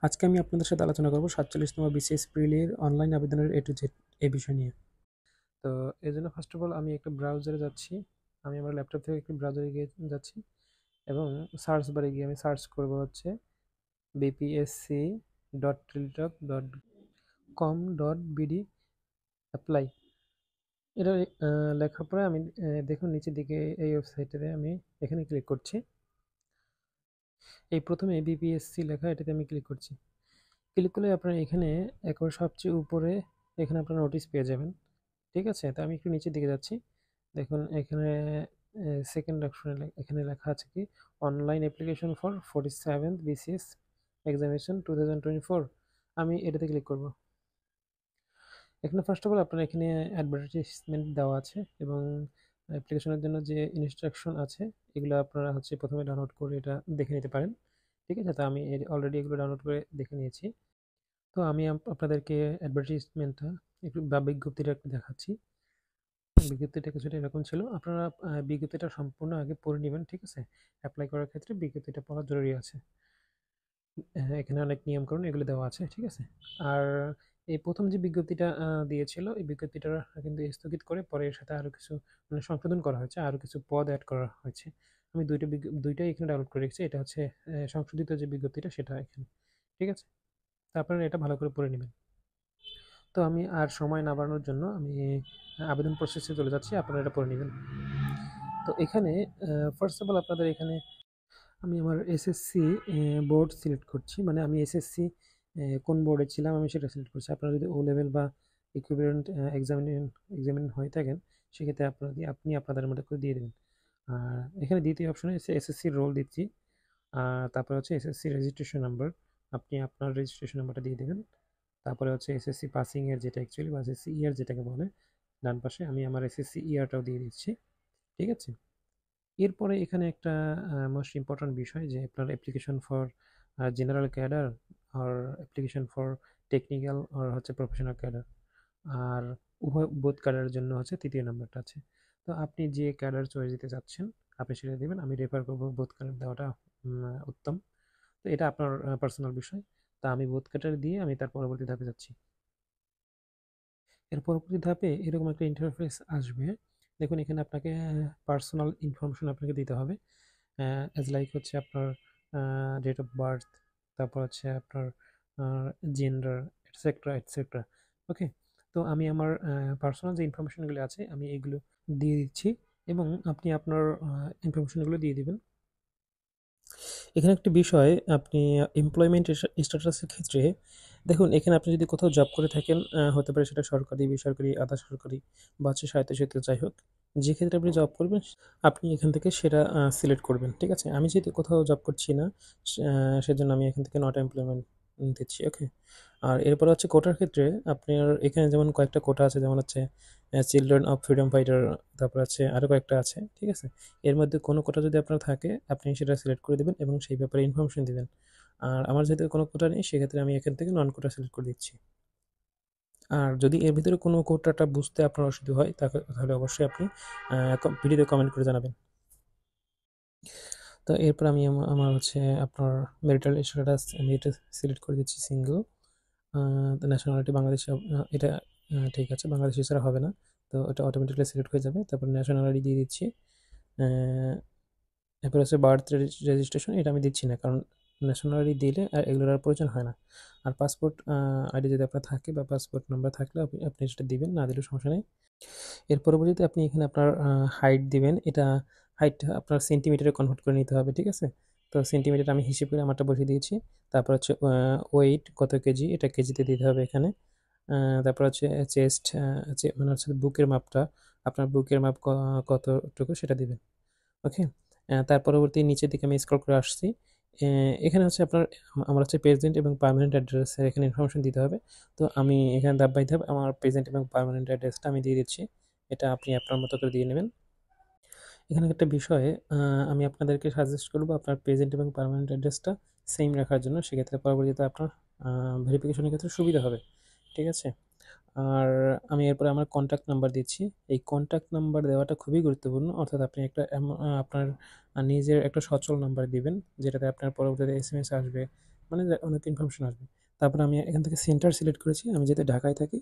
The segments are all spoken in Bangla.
আজকে আমি আপনাদের সাথে আলোচনা করব ৪৭তম বিসিএস প্রিলির অনলাইন আবেদনের A to Z এই বিষয় নিয়ে। তো এজন্য ফার্স্ট অফ অল আমি একটা ব্রাউজারে যাচ্ছি। আমি আমার ল্যাপটপ থেকে একটি ব্রাউজারে গিয়ে যাচ্ছি এবং সার্চ বারে গিয়ে আমি সার্চ করব হচ্ছে bpsc.triltok.com.bd অ্যাপ্লাই। এটা লেখার পরে আমি দেখুন নিচের দিকে এই ওয়েবসাইটে আমি এখানে ক্লিক করছি। এই প্রথমে বিপিএসসি লেখা এটাতে আমি ক্লিক করছি। ক্লিক করলে আপনারা এখানে একবার সবচেয়ে উপরে এখানে আপনারা নোটিশ পেয়ে যাবেন। ঠিক আছে? তো আমি একটু নিচের দিকে যাচ্ছি। দেখুন এখানে সেকেন্ড অপশনে এখানে লেখা আছে কি online application for 47th BCS examination 2024। আমি এটাতে ক্লিক করব। এখানে ফার্স্ট অফ অল আপনার এখানে অ্যাডভার্টাইজমেন্ট দেওয়া আছে এবং অ্যাপ্লিকেশনের জন্য যে ইনস্ট্রাকশন আছে এগুলো আপনারা হচ্ছে প্রথমে ডাউনলোড করে এটা দেখে নিতে পারেন। ঠিক আছে? তো আমি অলরেডি এগুলো ডাউনলোড করে দেখে নিয়েছি। তো আমি আপনাদেরকে অ্যাডভার্টাইজমেন্টটা একটু বা বিজ্ঞপ্তিটা একটু দেখাচ্ছি। বিজ্ঞপ্তিটা কিছুটা এরকম ছিল। আপনারা বিজ্ঞপ্তিটা সম্পূর্ণ আগে পড়ে নিবেন, ঠিক আছে? এপ্লাই করার ক্ষেত্রে বিজ্ঞপ্তিটা পড়া জরুরি আছে। এখানে অনেক নিয়মকানুন এগুলো দেওয়া আছে, ঠিক আছে? আর এই প্রথম যে বিজ্ঞপ্তিটা দিয়েছিল, এই বিজ্ঞপ্তিটা কিন্তু স্থগিত করে পরে এর সাথে আরো কিছু মানে সংশোধন করা হয়েছে, আরো কিছু পদ এড করা হয়েছে। আমি দুইটাই এখানে ডাউনলোড করে রেখেছি। এটা হচ্ছে সংশোধিত যে বিজ্ঞপ্তিটা সেটা এখানে, ঠিক আছে? তো আপনারা এটা ভালো করে পড়ে নিবেন। তো আমি আর সময় না বাড়ানোর জন্য আমি আবেদন প্রসেসে চলে যাচ্ছি। আপনারা এটা পড়ে নিবেন। তো এখানে ফার্স্ট অফ অল আপনাদের এখানে আমি আমার এসএসসি বোর্ড সিলেক্ট করছি। মানে আমি এসএসসি কোন বোর্ডে ছিলাম আমি সেটা সিলেক্ট করছি। আপনারা যদি ও লেভেল বা ইকুইভ্যালেন্ট এক্সামিন হয়ে থাকেন সেক্ষেত্রে আপনি আপনাদের মতো করে দিয়ে দেবেন। আর এখানে দ্বিতীয় অপশনে এসএসসির রোল দিচ্ছি। আর তারপরে হচ্ছে এসএসসি রেজিস্ট্রেশন নাম্বার। আপনি আপনার রেজিস্ট্রেশন নাম্বারটা দিয়ে দেবেন। তারপরে হচ্ছে এসএসসি পাসিং এর যেটা অ্যাকচুয়ালি বা এসএসসি ইয়ার যেটাকে বলে ডান পাশে আমি আমার এসএসসি ইয়ারটাও দিয়ে দিচ্ছি। ঠিক আছে? এরপরে এখানে একটা মোস্ট ইম্পর্টেন্ট বিষয় যে আপনার অ্যাপ্লিকেশন ফর জেনারেল ক্যাডার আর অ্যাপ্লিকেশন ফর টেকনিক্যাল আর হচ্ছে প্রফেশনাল ক্যাডার। আর উভয় বোথ ক্যাডারের জন্য হচ্ছে তৃতীয় নাম্বারটা আছে। তো আপনি যে ক্যাডার চয়েস দিতে চাচ্ছেন আপনি সেটা দেবেন। আমি রেফার করবো বোথ ক্যাডার দেওয়াটা উত্তম। তো এটা আপনার পার্সোনাল বিষয়। তা আমি বোথ ক্যাডার দিয়ে আমি তার পরবর্তী ধাপে যাচ্ছি। এর পরবর্তী ধাপে এরকম একটা ইন্টারফেস আসবে। দেখুন এখানে আপনাকে পার্সোনাল ইনফরমেশন আপনাকে দিতে হবে। অ্যাজ লাইক হচ্ছে আপনার ডেট অফ বার্থ, তারপর হচ্ছে আপনার জেন্ডার, এটসেট্রা এটসেট্রা। ওকে? তো আমি আমার পার্সোনাল যে ইনফরমেশনগুলো আছে আমি এগুলো দিয়ে দিচ্ছি এবং আপনি আপনার ইনফরমেশনগুলো দিয়ে দিবেন। এখানে একটা বিষয় আপনি এমপ্লয়মেন্ট স্ট্যাটাসের ক্ষেত্রে দেখুন এখানে আপনি যদি কোথাও জব করে থাকেন হতে পারে সেটা সরকারি, বেসরকারি, আধা সরকারি বা হচ্ছে স্বায়ত্তশাসিত যাই হোক। যে ক্ষেত্রে আপনি জব করবেন আপনি এখান থেকে সেটা সিলেক্ট করবেন। ঠিক আছে? আমি যেহেতু কোথাও জব করছি না সেজন্য আমি এখান থেকে নট এমপ্লয়মেন্ট দিচ্ছি। ওকে? আর এরপর হচ্ছে কোটার ক্ষেত্রে আপনার এখানে যেমন কয়েকটা কোটা আছে যেমন হচ্ছে চিলড্রেন অফ ফ্রিডম ফাইটার, তারপর আছে আরও কয়েকটা আছে। ঠিক আছে? এর মধ্যে কোনো কোটা যদি আপনার থাকে আপনি সেটা সিলেক্ট করে দেবেন এবং সেই ব্যাপারে ইনফরমেশন দিবেন। আর আমার যেহেতু কোনো কোটা নেই সেক্ষেত্রে আমি এখান থেকে নন কোটা সিলেক্ট করে দিচ্ছি। আর যদি এর ভিতরে কোনো কোটাটা বুঝতে আপনার অসুবিধা হয় তাহলে অবশ্যই আপনি ভিডিওতে কমেন্ট করে জানাবেন। তো এরপর আমি আমার হচ্ছে আপনার ম্যারিটাল স্ট্যাটাস আমি এটা সিলেক্ট করে দিচ্ছি সিঙ্গেল। ন্যাশনালিটি বাংলাদেশি এটা ঠিক আছে, বাংলাদেশি ছাড়া হবে না। তো এটা অটোমেটিক্যালি সিলেক্ট হয়ে যাবে। তারপর ন্যাশনালিটি দিয়ে দিচ্ছি। এরপর হচ্ছে বার্থ রেজিস্ট্রেশন এটা আমি দিচ্ছি না কারণ ন্যাশনালিটি দিলে এগুলোর আর প্রয়োজন হয় না। আর পাসপোর্ট আইডি যদি আপনার থাকে বা পাসপোর্ট নাম্বার থাকলে আপনি সেটা দিবেন, না দিলেও সমস্যা নেই। এর পরবর্তীতে আপনি এখানে আপনার হাইট দিবেন। এটা হাইটটা আপনার সেন্টিমিটারে কনভার্ট করে নিতে হবে। ঠিক আছে? তো সেন্টিমিটার আমি হিসেব করে আমারটা বসিয়ে দিয়েছি। তারপর হচ্ছে ওয়েট কত কেজি এটা কেজিতে দিতে হবে এখানে। তারপর হচ্ছে চেস্ট মানে হচ্ছে বুকের মাপটা আপনার বুকের মাপ কতটুকু সেটা দিবেন। ওকে? তার পরবর্তী নিচের দিকে আমি স্ক্রল করে আসছি। এখানে হচ্ছে আপনার আমার হচ্ছে প্রেজেন্ট এবং পার্মানেন্ট অ্যাড্রেসের এখানে ইনফরমেশন দিতে হবে। তো আমি এখানে ধাপ বাই ধাপ আমার প্রেজেন্ট এবং পার্মানেন্ট অ্যাড্রেসটা আমি দিয়ে দিচ্ছি। এটা আপনি আপনার মতো করে দিয়ে নেবেন। এখানে একটা বিষয় আমি আপনাদেরকে সাজেস্ট করব আপনার প্রেজেন্ট এবং পার্মানেন্ট অ্যাড্রেসটা সেম রাখার জন্য। সেক্ষেত্রে পরবর্তীতে আপনার ভেরিফিকেশনের ক্ষেত্রে সুবিধা হবে। ঠিক আছে? আর আমি এরপরে আমার কন্ট্যাক্ট নাম্বার দিচ্ছি। এই কন্ট্যাক্ট নাম্বার দেওয়াটা খুবই গুরুত্বপূর্ণ। অর্থাৎ আপনি একটা আপনার নিজের একটা সচল নাম্বার দিবেন যেটাতে আপনার পরবর্তীতে এসএমএস আসবে মানে অনেক ইনফরমেশন আসবে। তারপর আমি এখান থেকে সেন্টার সিলেক্ট করেছি। আমি যেহেতু ঢাকায় থাকি,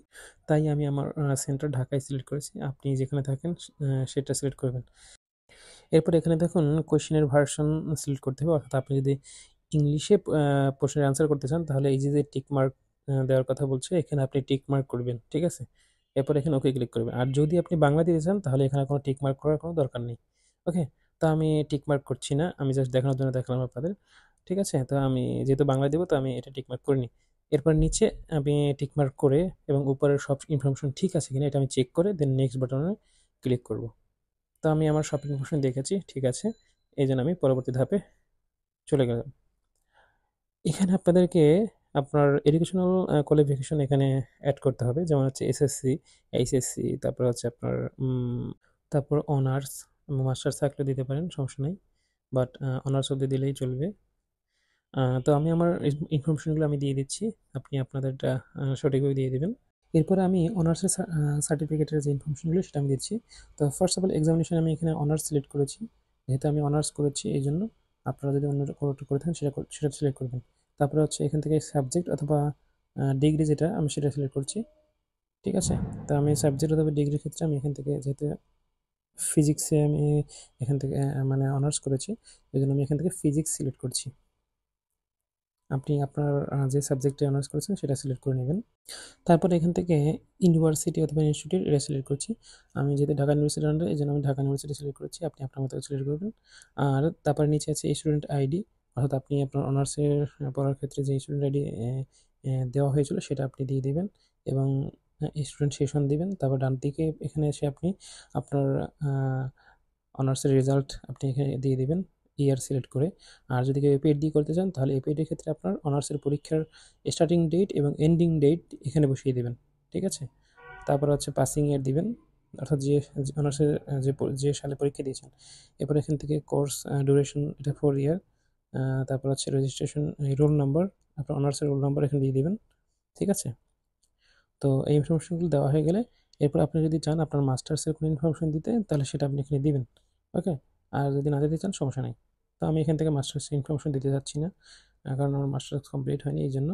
তাই আমি আমার সেন্টার ঢাকায় সিলেক্ট করেছি। আপনি যেখানে থাকেন সেটা সিলেক্ট করবেন। এরপর এখানে দেখুন কোয়েশ্চেনের ভার্সন সিলেক্ট করতে হবে, অর্থাৎ আপনি যদি ইংলিশে প্রশ্নের অ্যান্সার করতে চান তাহলে এই যে টিক মার্ক দেওয়ার কথা বলছে, এখানে আপনি টিক মার্ক করবেন, ঠিক আছে? এরপর এখানে ওকে ক্লিক করবেন। আর যদি আপনি বাংলা দিতে চান তাহলে এখানে কোনো টিক মার্ক করার কোনো দরকার নেই। ওকে? তো আমি টিক মার্ক করছি না, আমি জাস্ট দেখানোর জন্য দেখালাম আপনাদের। ঠিক আছে? তো আমি যেহেতু বাংলা দেবো তো আমি এটা টিক মার্ক করিনি। এরপর নিচে আমি টিক মার্ক করে এবং উপরের সব ইনফরমেশন ঠিক আছে কিনা এটা আমি চেক করে দেন নেক্সট বাটনে ক্লিক করব। তো আমি আমার সব ইনফরমেশন দেখেছি, ঠিক আছে। এই জন্য আমি পরবর্তী ধাপে চলে গেলাম। এখানে আপনাদেরকে আপনার এডুকেশনাল কোয়ালিফিকেশন এখানে অ্যাড করতে হবে, যেমন হচ্ছে এসএসসি, এইচএসসি, তারপর হচ্ছে আপনার তারপর অনার্স, মাস্টার্স থাকলে দিতে পারেন, সমস্যা নেই। বাট অনার্স অবধি দিলেই চলবে। তো আমি আমার ইনফরমেশনগুলো আমি দিয়ে দিচ্ছি, আপনি আপনাদেরটা সঠিকভাবে দিয়ে দেবেন। এরপরে আমি অনার্সের সার্টিফিকেটের যে ইনফরমেশনগুলো সেটা আমি দিচ্ছি। তো ফার্স্ট অফ অল এক্সামিনেশন আমি এখানে অনার্স সিলেক্ট করেছি, যেহেতু আমি অনার্স করেছি এই জন্য। আপনারা যদি অন্য কোনোটা করে থাকেন সেটা সিলেক্ট করবেন। তারপরে হচ্ছে এখান থেকে সাবজেক্ট অথবা ডিগ্রি যেটা আমি সেটা সিলেক্ট করছি, ঠিক আছে। তো আমি সাবজেক্ট অথবা ডিগ্রির ক্ষেত্রে আমি এখান থেকে যেহেতু ফিজিক্সে আমি এখান থেকে মানে অনার্স করেছি, এই জন্য আমি এখান থেকে ফিজিক্স সিলেক্ট করছি। আপনি আপনার যে সাবজেক্টে অনার্স করেছেন সেটা সিলেক্ট করে নেবেন। তারপরে এখান থেকে ইউনিভার্সিটি অথবা ইনস্টিটিউট এটা সিলেক্ট করছি। আমি যেহেতু ঢাকা ইউনিভার্সিটির আন্ডারে, এই জন্য আমি ঢাকা ইউনিভার্সিটি সিলেক্ট করেছি। আপনি আপনার মতো সিলেক্ট করবেন। আর তারপরে নিচে আছে স্টুডেন্ট আইডি, অর্থাৎ আপনি আপনার অনার্সের পড়ার ক্ষেত্রে যে স্টুডেন্ট আইডি দেওয়া হয়েছিল সেটা আপনি দিয়ে দেবেন এবং স্টুডেন্ট সেশন দিবেন। তারপর ডান দিকে এখানে এসে আপনি আপনার অনার্সের রেজাল্ট আপনি এখানে দিয়ে দিবেন ইয়ার সিলেক্ট করে। আর যদি কেউ এপিএড দিয়ে করতে চান তাহলে এপিএডের ক্ষেত্রে আপনার অনার্সের পরীক্ষার স্টার্টিং ডেট এবং এন্ডিং ডেট এখানে বসিয়ে দেবেন, ঠিক আছে। তারপর হচ্ছে পাসিং ইয়ার দিবেন, অর্থাৎ যে অনার্সের যে সালে পরীক্ষা দিয়েছেন। এরপর এখান থেকে কোর্স ডিউরেশন এটা 4 ইয়ার। তারপর হচ্ছে রেজিস্ট্রেশন রোল নাম্বার, আপনার অনার্সের রোল নাম্বার এখানে দিয়ে দিবেন, ঠিক আছে। তো এই ইনফরমেশনগুলো দেওয়া হয়ে গেলে এরপর আপনি যদি চান আপনার মাস্টার্সের কোনো ইনফরমেশন দিতে তাহলে সেটা আপনি এখানে দিবেন, ওকে। আর যদি না দিতে চান সমস্যা নেই। তো আমি এখান থেকে মাস্টার্সের ইনফরমেশন দিতে যাচ্ছি না, কারণ আমার মাস্টার্স কমপ্লিট হয়নি এই জন্য,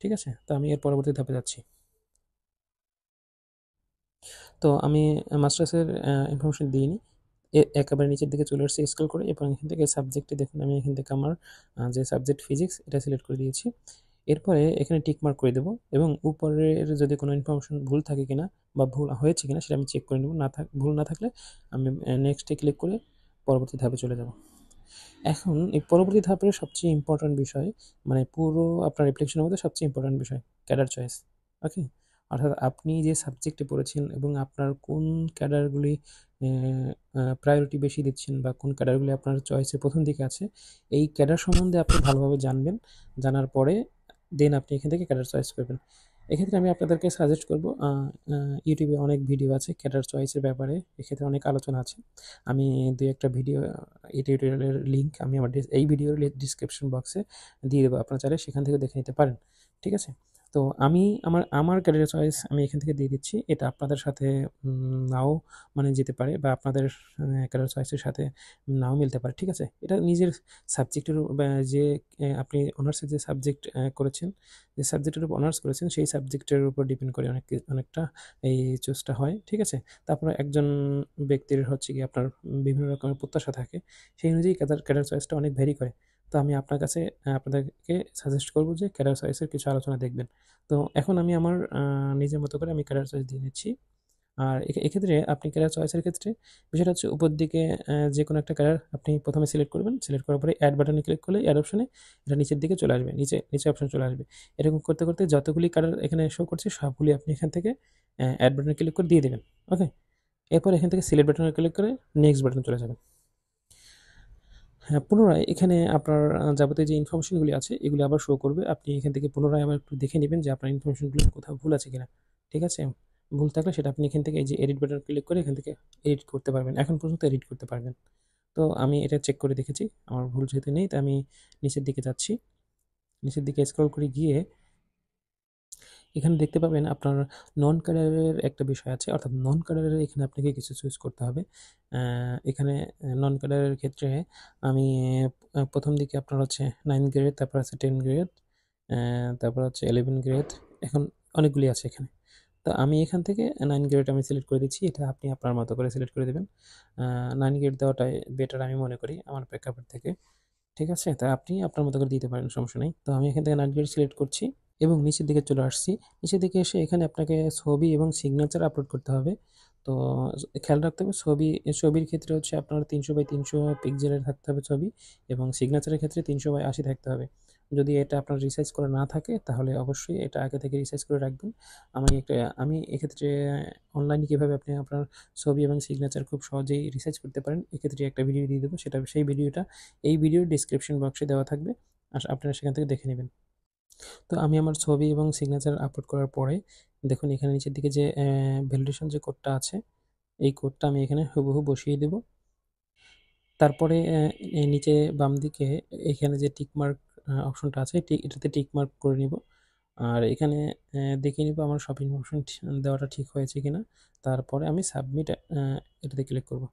ঠিক আছে। তো আমি এর পরবর্তী ধাপে যাচ্ছি। তো আমি মাস্টার্সের ইনফরমেশন দিইনি, একেবারে নিচের দিকে চলে আসছি স্ক্রল করে এবং এখান থেকে সাবজেক্টে দেখুন আমি এখান থেকে আমার যে সাবজেক্ট ফিজিক্স এটা সিলেক্ট করে দিয়েছি। এরপরে এখানে টিক মার্ক করে দেবো এবং উপরের যদি কোনো ইনফরমেশন ভুল থাকে কিনা বা ভুল হয়েছে কিনা সেটা আমি চেক করে নেব, ভুল না থাকলে আমি নেক্সটে ক্লিক করে পরবর্তী ধাপে চলে যাব। এখন এই পরবর্তী ধাপের সবচেয়ে ইম্পর্ট্যান্ট বিষয়, মানে পুরো আপনার অ্যাপ্লিকেশনের মধ্যে সবচেয়ে ইম্পর্ট্যান্ট বিষয় ক্যাডার চয়েস, ওকে। অর্থাৎ আপনি যে সাবজেক্টে পড়েছেন এবং আপনার কোন ক্যাডারগুলি প্রায়োরিটি বেশি দিচ্ছেন বা কোন ক্যাডারগুলি আপনার চয়েসের প্রথম দিকে আছে, এই ক্যাডার সম্বন্ধে আপনি ভালোভাবে জানবেন। জানার পরে দেন আপনি এখান থেকে ক্যাডার চয়েস করবেন। এক্ষেত্রে আমি আপনাদেরকে সাজেস্ট করব, ইউটিউবে অনেক ভিডিও আছে ক্যাডার চয়েসের ব্যাপারে, এক্ষেত্রে অনেক আলোচনা আছে। আমি দু একটা ভিডিও এই টিউটোরিয়ালের লিঙ্ক আমি আমার এই ভিডিওর ডিসক্রিপশন বক্সে দিয়ে দেবো, আপনারা চাইলে সেখান থেকে দেখে নিতে পারেন, ঠিক আছে। তো আমি আমার ক্যারিয়ার চয়েস আমি এখান থেকে দিয়ে দিচ্ছি, এটা আপনাদের সাথে নাও মানে যেতে পারে বা আপনাদের ক্যারিয়ার চয়েসের সাথে নাও মিলতে পারে, ঠিক আছে। এটা নিজের সাবজেক্টের যে আপনি অনার্সের যে সাবজেক্ট করেছেন, যে সাবজেক্টের উপর অনার্স করেছেন সেই সাবজেক্টের উপর ডিপেন্ড করে অনেকটা এই চুজটা হয়, ঠিক আছে। তারপরে একজন ব্যক্তির হচ্ছে গিয়ে আপনার বিভিন্ন রকমের প্রত্যাশা থাকে, সেই অনুযায়ী ক্যারিয়ার চয়েসটা অনেক ভ্যারি করে। তো আমি আপনার কাছে আপনাদেরকে সাজেস্ট করব যে ক্যারিয়ার চয়েসের কিছু আলোচনা দেখবেন। তো এখন আমি আমার নিজের মতো করে আমি ক্যারিয়ার চয়েস দিয়ে নিচ্ছি। আর এক্ষেত্রে আপনি ক্যারিয়ার চয়েসের ক্ষেত্রে বিষয়টা হচ্ছে উপর দিকে যে কোনো একটা ক্যারিয়ার আপনি প্রথমে সিলেক্ট করবেন, সিলেক্ট করার পরে অ্যাড বাটনে ক্লিক করলে অ্যাড অপশনে এটা নিচের দিকে চলে আসবে, নিচে অপশন চলে আসবে। এরকম করতে করতে যতগুলি ক্যারিয়ার এখানে শো করছে সবগুলি আপনি এখান থেকে অ্যাড বাটনে ক্লিক করে দিয়ে দেবেন, ওকে। এরপর এখান থেকে সিলেক্ট বাটনে ক্লিক করে নেক্সট বাটনে চলে যাবেন। হ্যাঁ, পুনরায় এখানে আপনার যাবতীয় যে ইনফরমেশনগুলি আছে এগুলি আবার শো করবে। আপনি এখান থেকে পুনরায় আবার একটু দেখে নেবেন যে আপনার ইনফরমেশনগুলো কোথাও ভুল আছে কিনা, ঠিক আছে। ভুল থাকলে সেটা আপনি এখান থেকে এই যে এডিট বাটন ক্লিক করে এখান থেকে এডিট করতে পারবেন, এখন পর্যন্ত এডিট করতে পারবেন। তো আমি এটা চেক করে দেখেছি আমার ভুল যেহেতু নেই, তো আমি নিচের দিকে যাচ্ছি, নিচের দিকে স্ক্রল করে গিয়ে এখানে দেখতে পাবেন আপনার নন ক্যাডারের একটা বিষয় আছে, অর্থাৎ নন ক্যাডারের এখানে আপনাকে কিছু চুজ করতে হবে। এখানে নন ক্যাডারের ক্ষেত্রে আমি প্রথম দিকে আপনার হচ্ছে 9 গ্রেড, তারপর আছে 10 গ্রেড, তারপর হচ্ছে 11 গ্রেড, এখন অনেকগুলি আছে এখানে। তো আমি এখান থেকে 9 গ্রেড আমি সিলেক্ট করে দিচ্ছি, এটা আপনি আপনার মতো করে সিলেক্ট করে দেবেন। 9 গ্রেড দেওয়াটাই বেটার আমি মনে করি আমার প্রেক্ষাপট থেকে। ঠিক আছে? তা আপনি আপনার মতো করে দিতে পারেন, সমস্যা নেই। তো আমি এখান থেকে 9 গ্রেড সিলেক্ট করছি এবং নিচের দিকে চলে আসছি। নিচের দিকে এসে এখানে আপনাকে ছবি এবং সিগনেচার আপলোড করতে হবে। তো খেয়াল রাখতে হবে ছবির ক্ষেত্রে হচ্ছে আপনার 300x300 পিক্সেলের থাকতে হবে ছবি, এবং সিগনেচারের ক্ষেত্রে 300x80 থাকতে হবে। যদি এটা আপনার রিসাইজ করা না থাকে তাহলে অবশ্যই এটা আগে থেকে রিসাইজ করে রাখবেন। আমি এক্ষেত্রে অনলাইনে কীভাবে আপনি আপনার ছবি এবং সিগনেচার খুব সহজেই রিসার্চ করতে পারেন এক্ষেত্রে একটা ভিডিও দিয়ে দেবো, সেই ভিডিওটা এই ভিডিওর ডিসক্রিপশন বক্সে দেওয়া থাকবে, আপনারা সেখান থেকে দেখে নেবেন। তো আমি আমার ছবি এবং সিগনেচার আপলোড করার পরে দেখুন এখানে নিচের দিকে যে ভ্যালিডেশন যে কোডটা আছে, এই কোডটা আমি এখানে হুবহু বসিয়ে দেব। তারপরে এই নিচে বাম দিকে এখানে যে টিকমার্ক অপশনটা আছে, এটাতে টিকমার্ক করে নিব। আর এখানে দেখে নিব আমার সব ইনফরমেশন দেওয়াটা ঠিক হয়েছে কিনা। তারপরে আমি সাবমিট এটাতে ক্লিক করব।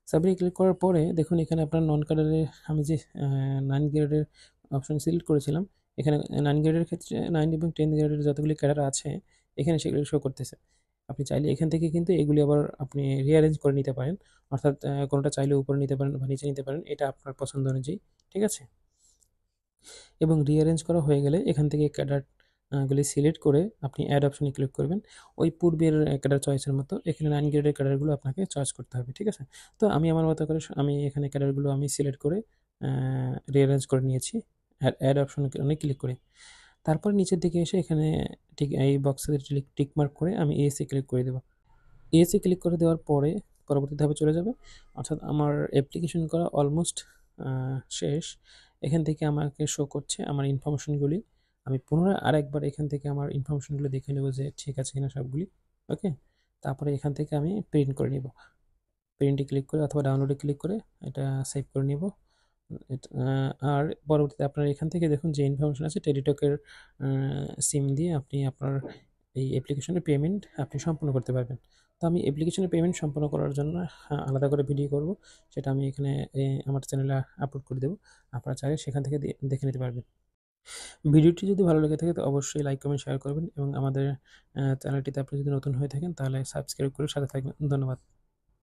সাবমিট ক্লিক করার পরে দেখুন এখানে আপনার নন ক্যাডারের আমি যে 9 গ্রেডের অপশন সিলেক্ট করেছিলাম, এখানে 9 গ্রেডের ক্ষেত্রে 9 এবং 10 গ্রেডের যতগুলি ক্যাডার আছে এখানে সেগুলো শো করতেছে। আপনি চাইলে এখান থেকে কিন্তু এগুলি আবার আপনি রিঅ্যারেঞ্জ করে নিতে পারেন, অর্থাৎ কোনোটা চাইলে উপরে নিতে পারেন বা নিচে নিতে পারেন, এটা আপনার পছন্দ অনুযায়ী। ঠিক আছে? এবং রিঅ্যারেঞ্জ করা হয়ে গেলে এখান থেকে ক্যাডার গুলি সিলেক্ট করে আপনি অ্যাড অপশনে ক্লিক করবেন। ওই পূর্বের ক্যাডার চয়েসের মতো এখানে 9 গ্রেডের ক্যাডারগুলো আপনাকে চয়েস করতে হবে। ঠিক আছে? তো আমি আমার মতো করে আমি এখানে ক্যাডারগুলো আমি সিলেক্ট করে রিঅ্যারেঞ্জ করে নিয়েছি অ্যাড অপশনে ক্লিক করে। তারপর নিচের দিকে এসে এখানে ঠিক এই বক্সে টিক মার্ক করে আমি ইয়েসে ক্লিক করে দেব। ইয়েসে ক্লিক করে দেওয়ার পরে পরবর্তী ধাপে চলে যাবে, অর্থাৎ আমার অ্যাপ্লিকেশন করা অলমোস্ট শেষ। এখান থেকে আমাকে শো করছে আমার ইনফরমেশনগুলি। আমি পুনরায় আরেকবার এখান থেকে আমার ইনফরমেশনগুলো দেখে নেব যে ঠিক আছে কিনা সবগুলি। ওকে? তারপরে এখান থেকে আমি প্রিন্ট করে নিব। প্রিন্টে ক্লিক করে অথবা ডাউনলোডে ক্লিক করে এটা সেভ করে নিব। আর পরবর্তীতে আপনার এখান থেকে দেখুন যে ইনফরমেশন আছে, টেলিটকের সিম দিয়ে আপনি আপনার এই অ্যাপ্লিকেশনের পেমেন্ট আপনি সম্পূর্ণ করতে পারবেন। তো আমি অ্যাপ্লিকেশনের পেমেন্ট সম্পন্ন করার জন্য আলাদা করে ভিডিও করব, সেটা আমি এখানে আমার চ্যানেলে আপলোড করে দেবো। আপনারা চাইলে সেখান থেকে দেখে নিতে পারবেন। ভিডিওটি যদি ভালো লেগে থাকে তো অবশ্যই লাইক, কমেন্ট, শেয়ার করবেন এবং আমাদের চ্যানেলটিতে আপনি যদি নতুন হয়ে থাকেন তাহলে সাবস্ক্রাইব করে সাথে থাকবেন। ধন্যবাদ।